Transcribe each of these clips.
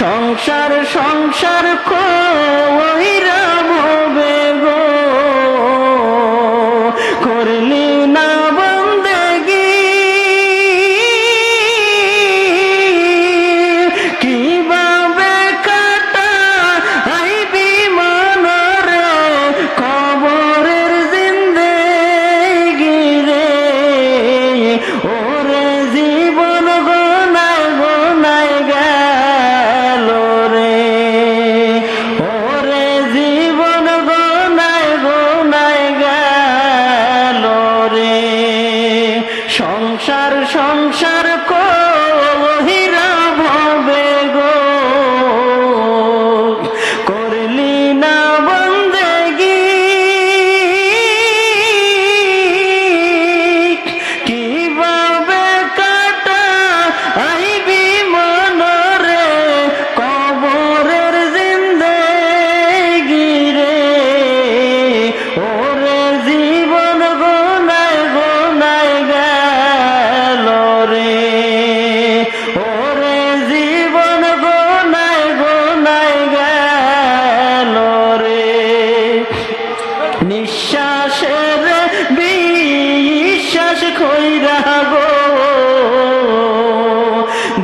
সংসার সংসার কইরা ভবে গো করলি না বন্দেগি কিভাবে কাটা আইবি মনরে কবরের জিন্দেগি রে ওরে জীবন গোনায় গোনায় গেল রে ওরে জীবন গোনায় গোনায় গেল রে সংসার সংসার কহিরা ভবে গো করলি না বন্দেগি কিভাবে কাটা আইবি মনরে কবরের জিন্দেগি রে ওরে জীবন গোনায় গোনায় গেল রে ওরে জীবন গোনায় গোনায় গেল রে নিঃশ্বাসের বিশ্বাস কইরা গো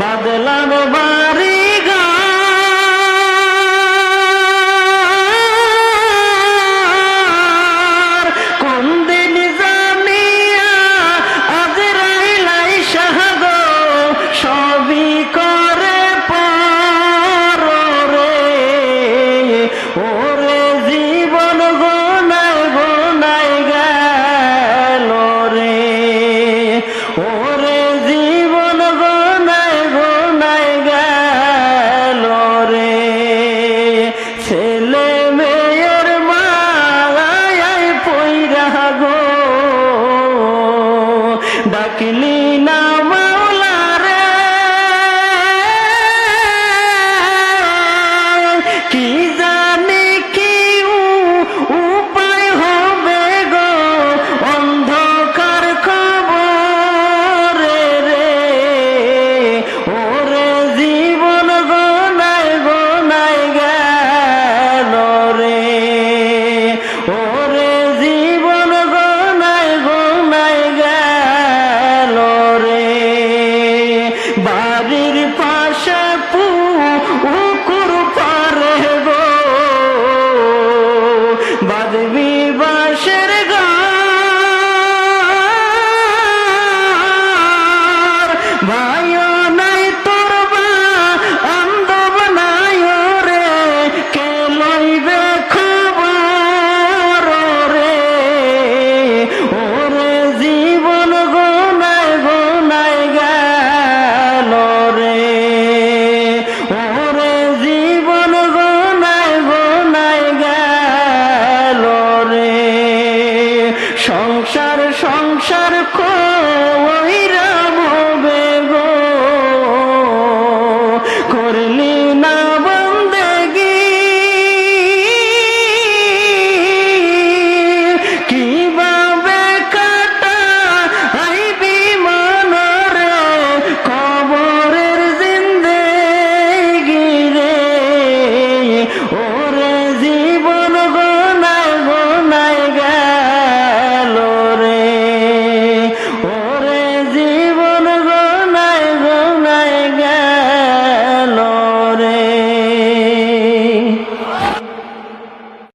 বাদলাম বাড়ি ঘর কোন দিন জানিয়া আজরাইলাই শাহাদো সবই করে পার রে ওরে জীবন গোনায় গোনায় গেল রে ওরে জীবন গোনায় গোনায় গেল রে ছেলে মেয়ের মালায় পইরা গো ডাকলি না মাওলা রে কি জানি কি উপায় হবে গো অন্ধকার খবরে রে ওরে জীবন গোনায় গোনায় গেল রে ওরে জীবন গোনায় গোনায় গেল রে বাড়ির পাশে পুকুর পারে গো বাদবি বাসের ঘর ভাইও নাই তোর বান্ধব নাই রে কে লইবে খবর রে ওরে জীবন গোনায় গোনায় গেল রে ওরে জীবন গোনায় গোনায় গেল রে সংসার সংসার কইরা ভবে গো করলি